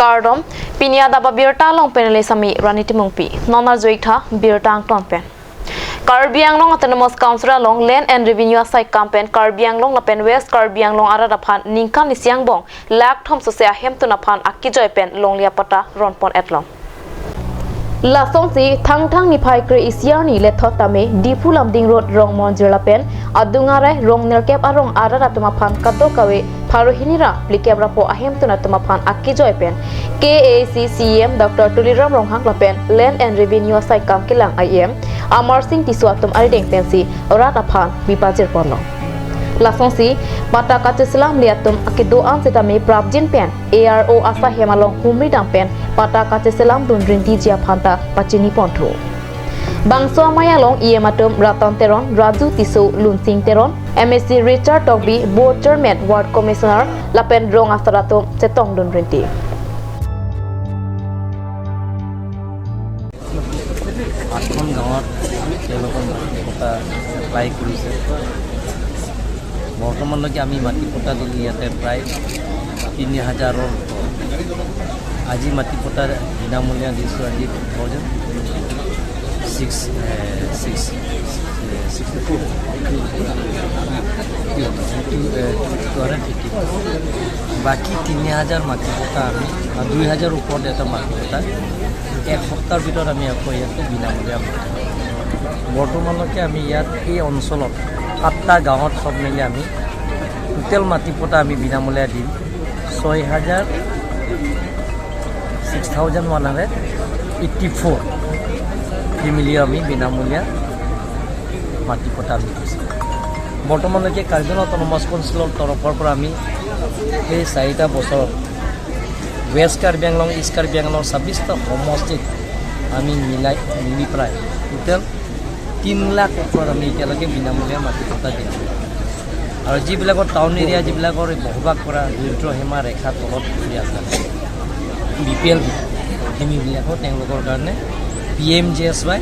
Cardom, Pinia Daba Birta Long Penelesami, Ranitimumpi, Nona Joita, Birta Clonpen. Karbiang Long Autonomous Council Long Land and Revenue Site Campaign, Karbiang Long Lapen West, Karbiang Long Aradapan, Ninkan Lisiang Bong, Lak Tom Sosea Hemtunapan, Akijoipen, Long Liapata, Ronpon Etlong. La songsi thang nipai kre isiani le thotame dipulam ding road rong monjulapen adungare rong nerkep arong arara tumapan kaddo kawe pharohinira plikebra po ahem tuna tumapan akijoipen KACCM Dr. Tuliram Ronghang lapen Land and Revenue Site Kam Kilang IM Amar Singh Tisuatum Arideng Pensi Oratapan Bipajir Porno La songsi mata katislam liatum akidoan setame prabjin pen ARO asa hemalong humridang pen mata katislam dundrin tijia phanta pachini pontho bangso mayalong iematum ratan teron raju tisu lunsing teron MSc Richard Togbi board chairman ward commissioner lapen rong asaratum chetong dundrinti আঠখন গাঁৱত তেওঁলোকৰ মাটি পট্টা apply কৰিছে বৰ্তমানলৈকে আমি মাটি পট্টা দিলোঁ ইয়াতে প্ৰায় ৩,০০০ৰ আজি মাটি পট্টা বিনামূলীয়া দিছোঁ আজি 2,650 বাকী ৩,০০০ মাটি পট্টা আমি ২,০০০ ওপৰত এটা মাটি পট্টা এক সপ্তাহৰ ভিতৰত আমি আকৌ ইয়াতে বিনামূলীয়া বৰ্তমানলৈকে আমি ইয়াত এই অঞ্চলত 7টা গাঁৱত সব মিলি আমি টোটেল মাটি পট্টা আমি বিনামূলীয়া দিম 6,184 ফেমিলি আমি বিনামূলীয়া মাটি পট্টা আমি দিছোঁ বৰ্তমানলৈকে কাৰ্বি অট'নমাছ কাউন্সিলৰ তৰফৰ পৰা আমি এই 4টা বছৰত West Karbi Anglong, East Karbi Anglong, 26টা সমষ্টিত আমি মিলি প্ৰায় টোটেল 3 লাখ ওপৰত আমি এতিয়ালৈকে বিনামূলীয়া মাটি পট্টা দিছোঁ আৰু যিবিলাকৰ টাউন এৰিয়া যিবিলাকৰ বসবাস কৰা দৰিদ্ৰ সীমা ৰেখাৰ তলত পৰি আছে BPL ভূমিবিলাকৰ তেওঁলোকৰ কাৰণে PMJSY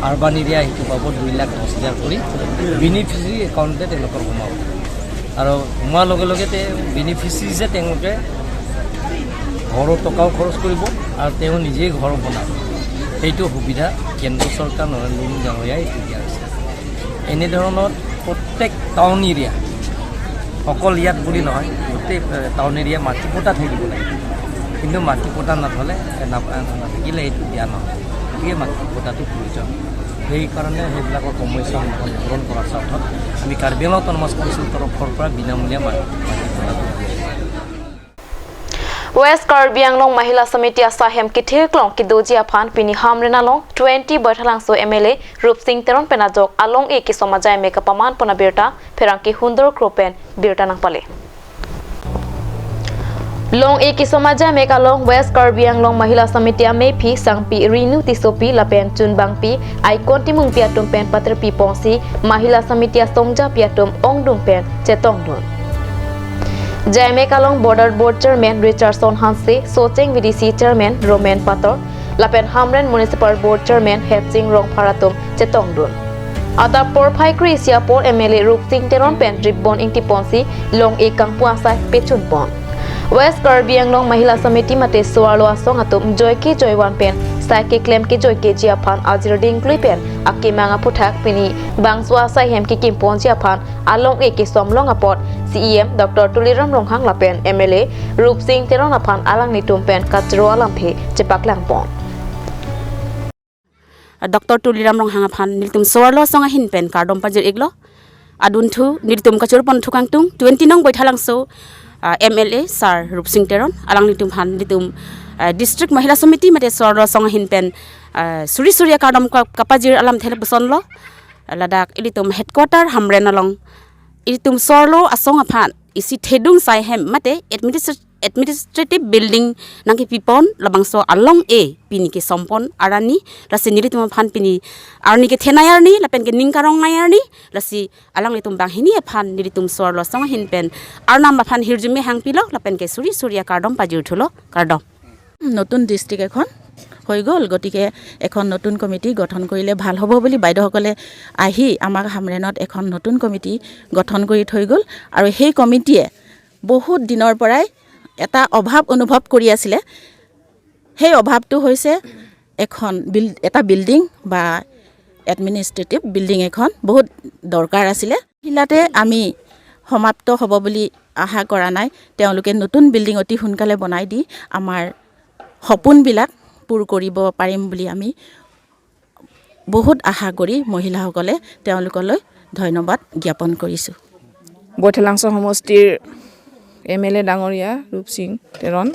আৰবান এৰিয়া সেইটো পাব 2,10,000 কৰি বেনিফিচিয়াৰী একাউণ্টে তেওঁলোকৰ সোমাব আৰু সোমোৱাৰ লগে লগে বেনিফিচিয়াৰী যে তেওঁলোকে ঘৰৰ টকাও খৰচ কৰিব আৰু তেওঁ নিজেই ঘৰ বনাব সেইটো সুবিধা কেন্দ্ৰ চৰকাৰ নৰেন্দ্ৰ মোদী ডাঙৰীয়াই দিয়া হৈছে এনেধৰণৰ প্ৰত্যেক টাউন এৰিয়া অকল ইয়াত বুলি নহয় গোটেই টাউন এৰিয়া মাটি পট্টা থাকিব লাগে কিন্তু মাটি পট্টা নাথাকিলে এইটো দিয়া নহয় গতিকে মাটি পট্টাটো প্ৰয়োজন সেইকাৰণে সেইবিলাকৰ সমস্যা পূৰণ কৰাৰ স্বাৰ্থত আমি কাৰ্বি আংলং অট'নমাছ কাউন্সিলৰ তৰফৰ পৰা বিনামূলীয়া মাটি পট্টাটো West Karbi Anglong Mahila Samiti Asahem Kithirklong Kidoji Aphan Pini Hamrenalong 20 Berthalangso MLA Rup Singh Teron Penajok Along E Kisomajai Meka Paman Pona Birta Perangki Hundur Kropen Birta Nangpale Long E Kisomajai Meka Long West Karbi Anglong Mahila Samiti Amepi Sangpi Rinu Tisopi Lapen Chunbangpi Aikon Timung Piatum Pen Patre Pipongsi Mahila Samiti Asongja Piatum Ongdung Pen Chetongdun Jaime Kalong Border Board Chairman Richardson Hanse, Socheng VDC Chairman Roman Pator, Lapen Hamren Municipal Board Chairman Hetsing Rong Paratum Chetongdun. Ada Por Pai Krisia Por MLA Rup Singh Teron Pen Dripbon Intiponsi Long Ekang Puasai Pechunpon. West Karbi Anglong Mahila Samiti Mate Suarlo Asong Atum Joyke Joywan Pen, Saike Klem Ke Joyke Jiapan Azir Dingkli Pen, Akimanga Putak Pini, Bangswa Sahem Kikimpon Jiapan, Along Eke Somlong Apot, CEM Dr. Tuliram Ronghang Lapen MLA Rup Singh Teron Apan Alang Nitum Pen Katro Alampe Cepak Langpon Dr. Tuliram Ronghang Apan Niltum Suarlo Songa Hin Pen Kardom Pajir Iglo Aduntu Niltum Kachur Pon Tukangtung 20 Nong Boithalangso MLA Sir Rup Singh Teron Alang Nitum Han Nitum District Mahila Samiti Mate Suarlo Songa Hin Pen Suri Surya Kardom Kapajir Alam Telebusonlo Ladak Ilitum Headquarter Hamren Along Ilitum Sorlo Asong Apan isi thedung sai hem mate administrative building nangki pipon labangso along e pini ke sompon arani rasi nilitum aphan pini arni ke thenayarni lapen ke ningkarong ngayarni rasi alang litum banghini aphan nilitum sorlo song hinpen arnam aphan hirjumi hangpilo lapen ke suri surya kardom pajur thulo kardom নতুন district এখন হৈ গ'ল গতিকে এখন নতুন committee গঠন কৰিলে ভাল হ'ব বুলি বাইদেউসকলে আহি আমাক হামৰেনত এখন নতুন কমিটি গঠন কৰি থৈ গ'ল আৰু সেই কমিটিয়ে বহুত দিনৰ পৰাই এটা অভাৱ অনুভৱ কৰি আছিলে সেই অভাৱটো হৈছে এটা বিল্ডিং বা এডমিনিষ্ট্ৰেটিভ বিল্ডিং এখন বহুত দৰকাৰ আছিলে হিলাতে আমি সমাপ্ত হ'ব বুলি আশা কৰা নাই তেওঁলোকে নতুন বিল্ডিং অতি সোনকালে বনাই দি আমাৰ সপোনবিলাক পূৰ কৰিব পাৰিম বুলি আমি বহুত আশা কৰি মহিলাসকলে তেওঁলোকলৈ ধন্যবাদ জ্ঞাপন কৰিছোঁ বৈঠালাংছ সমষ্টিৰ MLA ডাঙৰীয়া ৰূপসিং তেৰণ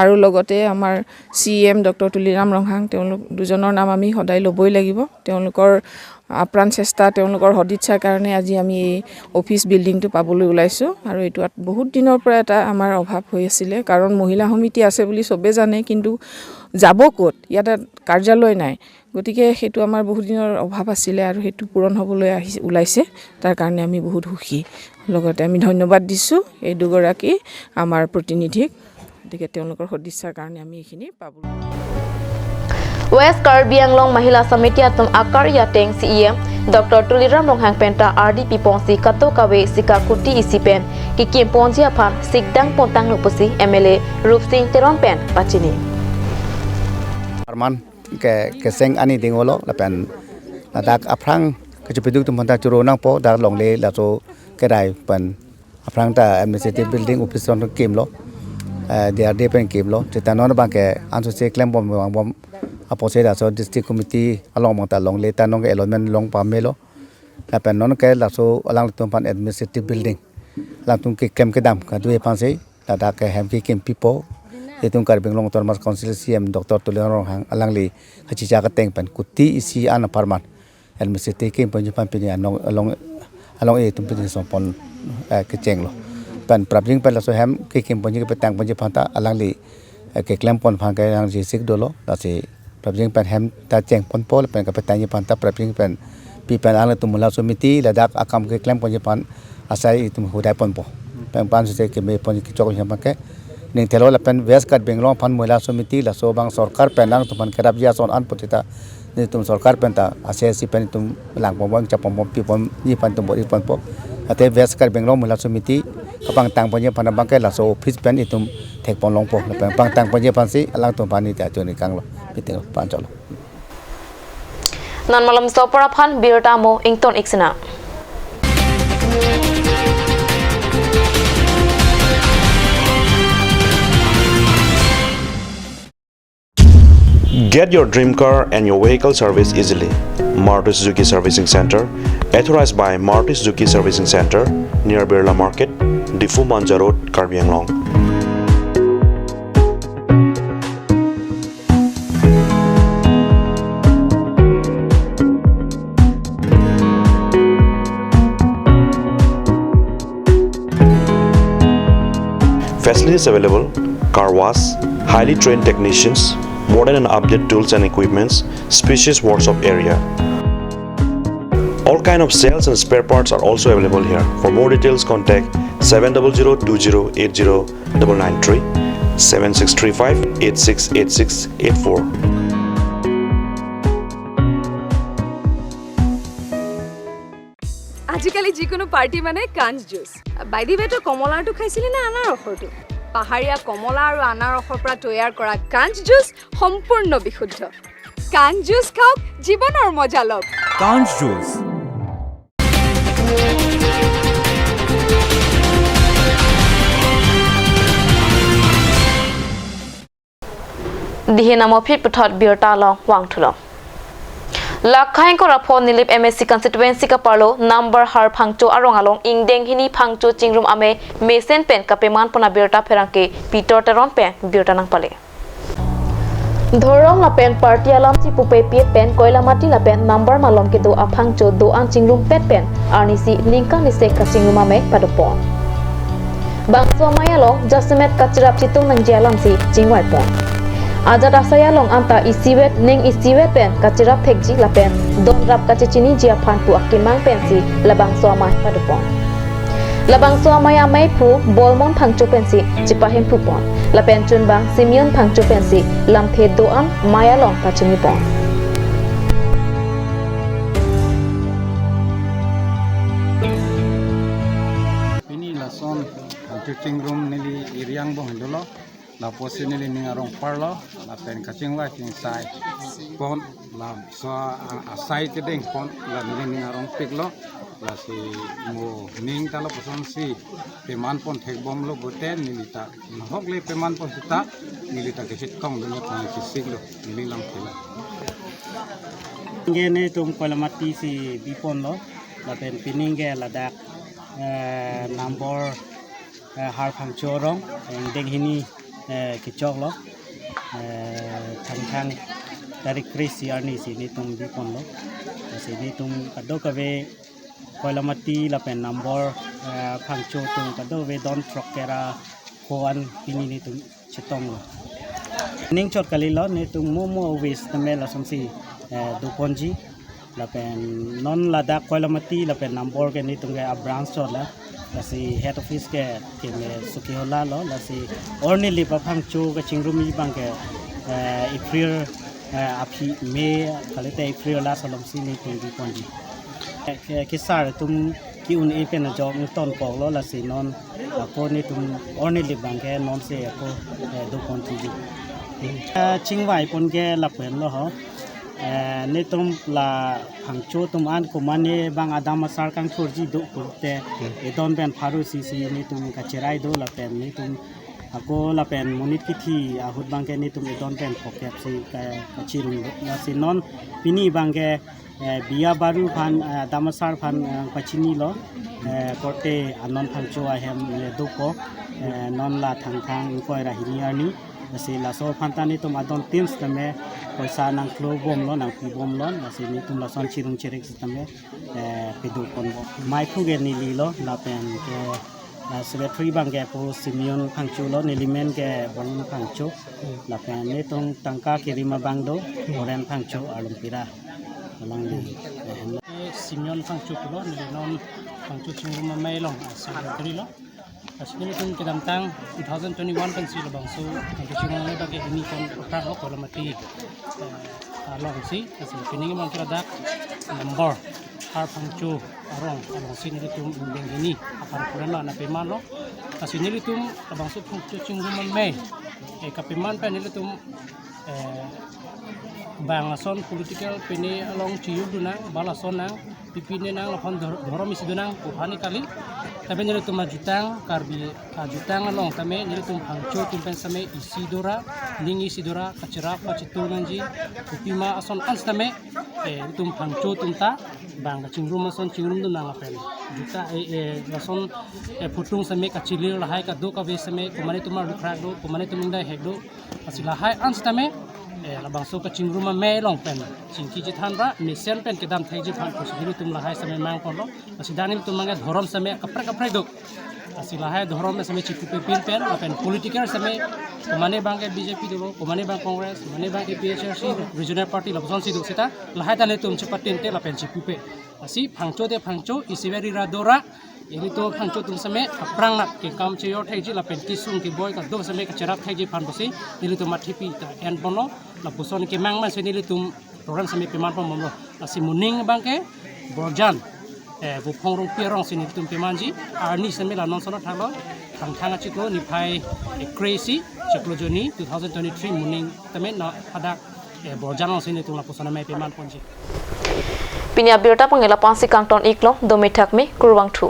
আৰু লগতে আমাৰ CM ডক্টৰ তুলিৰাম ৰংহাং তেওঁলোক দুজনৰ নাম আমি সদায় ল'বই লাগিব তেওঁলোকৰ আপ্ৰাণ চেষ্টা তেওঁলোকৰ সদিচ্ছাৰ কাৰণে আজি আমি এই অফিচ বিল্ডিংটো পাবলৈ ওলাইছোঁ আৰু এইটো বহুত দিনৰ পৰা এটা আমাৰ অভাৱ হৈ আছিলে কাৰণ মহিলা সমিতি আছে বুলি চবে জানে কিন্তু যাব ক'ত ইয়াত কাৰ্যালয় নাই গতিকে সেইটো আমাৰ বহুত দিনৰ অভাৱ আছিলে আৰু সেইটো পূৰণ হ'বলৈ ওলাইছে তাৰ কাৰণে আমি বহুত সুখী লগতে আমি ধন্যবাদ দিছোঁ এই দুগৰাকী আমাৰ প্ৰতিনিধিক গতিকে তেওঁলোকৰ সদিচ্ছাৰ কাৰণে আমি এইখিনি পাবলৈ West Karbi Anglong Mahila Samiti atum akar yateng CEM Dr. Tuliram Longhang Penta RDP Ponsi Kato Kawe Sika Kuti Isipen Kikim Ponsi Aphan Sikdang Pontang Lupusi MLA Rupsing Teron Pen Pachini Arman ke seng ani dingolo lapen ladak aprang kejepiduk tumpanta curunang po dak longle lato kedai pen aprang ta administrative building office on game lo dia de pen game lo cetanon bang ke anso se claim bom apose da so district committee along mata long le tanong ke allotment long pamelo lapen non ke laso alang tumpan administrative building lang tum ke kem ke dam ka due panse ladak ke hem ke kem pipo itung Karbing Long Thomas Council CM Dr. Tuliram Hang alangli kacica keteng pen kuti isi ana parman administrative kem penjupan pini along itu pini sompon keceng lo pen prabing pen laso hem ke kem penju ke petang penju panta alangli ke klem pon phang ke yang jisik dolo dasi prabing pen hem ta ceng pon pol pen ke petang panta prabing pen pi pen ala tumula sumiti ladak akam ke klem penju pan asai itu hudai pon po pen pan se ke me pon ki chok hem ke ning telo lapen West Karbi Anglong pan mohila sumiti la sobang sarkar penang tuman kerap jia son an potita ni tum sarkar penta asesi pen tum lang pomong capom pi pom ni pan tum bori pon po ate West Karbi Anglong mohila sumiti kapang tang ponye pan bang ke la so office pen itum thek pon long po lapen pang tang ponye pan si alang tum pani ta choni kang lo piting pan cholo Non malam sopora phan birtamo ington iksina Get your dream car and your vehicle service easily. Maruti Suzuki Servicing Center, authorized by Maruti Suzuki Servicing Center, near Birla Market, Difu Manja Road, Karbi Anglong. Facilities available: car wash, highly trained technicians, modern and updated tools and equipments, spacious workshop area. All kind of sales and spare parts are also available here. For more details, contact 700-2080-993, 7635-868684. আজিকালি যিকোনো party মানে কাঞ্জ juice বাইদি বেটো কমলাটো খাইছিলি না আনাৰ ৰসটো পাহাৰীয়া কমলা আৰু আনাৰ ৰসৰ পৰা তৈয়াৰ কৰা কাঞ্জ জুচ সম্পূৰ্ণ বিশুদ্ধ কাঞ্জ জুচ খাওক জীৱনৰ মজা লওক কাঞ্জ juice dihe namo phit puthot birta long wang thulo Lakhain ko rapon nilip MSC constituency ka parlo number har phangcho arong along ingdeng hini phangcho chingrum ame mesen pen kapeman pona birta pherangke Peter Teron pen birta nang pale Dhorong la pen party alam chi pupe piet pen koila mati la pen number malom ke do aphangcho do an chingrum pet pen arnisi lingka ni se ka chingrum ame padopon Bangso maya long jasmet kachrap chitung nang jalam si chingwai pon Aja rasaya long anta isiwet ning isiwet pen kachirap thekji la pen don rap kachini jia phan pu akimang pen si labang so ma padupon labang so maya mai phu bolmon phangchu pen si chipahim phu pon la pen chun bang simion phangchu pen si lam the do am maya long kachini pon ini la son cucing room nili iriang bo hendolo la posi nili ningarong parlo la pen kacing wa king sai pon la so asai kedeng pon la nili ningarong piklo la si mo ning talo poson si peman pon thek bom lo boten nilita hok le peman pon sita nilita kesit kong dunia pon kisik lo nili lang thela ngene tum kolamati si bipon lo la pen pininge la dak number har phang chorong deng hini kichok lo thang dari krisi arni si ni tum bipon lo si ni tum kado kabe kolamati la pen number phang cho tum kado ve don trokera koan pini ni tum chitong lo ning chot kali lo ni tum momo wis tame la somsi du ponji la pen non la dak kolamati la pen number ke ni tum ke branch chot la si head office ke me sukiola lo la si orni li pa phang chu ka chingrumi bang ke april api me kalite april la solom si ni tum di ponji ke sar tum ki un e pen jog ni ton pok lo la si non ko ni tum orni li bang ke non se ko du ponji chingwai pon ke la pen lo ho ni tum la phang chu tum an ko mane bang adam sar kang thurji do kurte e don ben pharu si ni tum ka cherai do la pen ni tum ako la pen monit ki thi ahut bang ke ni tum e don ben phokep si ka chirung la si non pini bang ke biya baru phan damasar phan pachini lo korte anon phang chu a hem do ko non la thang ko ra hini ani si la so phantani tum adon teams tame paisa nang klo bom lo nang pi bom lo si ni tum la son chirung chirik tame pedu kon bo mai khu ge ni li lo la pen ke secretary bang ge po simeon phangchu lo ni limen ge bon phangchu la pen ni tum tangka kirima bang do oren phangchu alumpira lang li simeon phangchu lo ni non phangchu chungma mai long secretary lo Asli itu kita tentang 2021 kan sih lebang so untuk cuma ni bagi ini kon tak lo kalau mati long sih asli ini memang kita dak number har pangcu arong kalau sih ni itu beng ini apa ukuran lo anak peman lo asli ni itu lebang so pangcu cuma mai kapeman pen ni itu banglason political peni along ciu dunang balason nang pipine nang lapon dorom isi dunang kuhani kali tapi nyeri tu majutang karbi ajutang along tame nyeri tu pangco tumpen same isi dora ningi isi dora kacerak pacitu nanji kupima ason ans tame tum pangco tumta bang cingrum ason cingrum dunang apen juta ason putung same kacilir lahai kadu kabe same kumani tumar dukrak do kumani tumindai hekdo asilahai ans tame labang so ka chingruma me long pen chingki jithan ra misen pen kedam thai jithan ko sidiri tum lahai same mang kon lo asidani tum manga dhorom same kapre do asilahai dhorom same chipu pe pin pen pen political same kumane bang ke bjp do kumane bang congress kumane bang ke phrc regional party labson si do sita lahai tane tum chipatin te la pen chipu pe asi phangcho de phangcho isiveri radora ini tu phangcho tum same aprang nak ke kam cheyo thai ji la pen kisung ki boy ka do same ka cherak thai ji phan bosi ini tu mathipi ta en bono la puson ke mang man seni tum program same peman pom mo asi muning bang ke borjan bu phongrong pierong seni tum pemanji arni same la non sona thalo thang chiklo ni phai crazy chiklo joni 2023 muning tame na hadak borjan seni tum la puson me peman ponji Pinya birta pangela pansi kangton iklo domitak me kurwang thu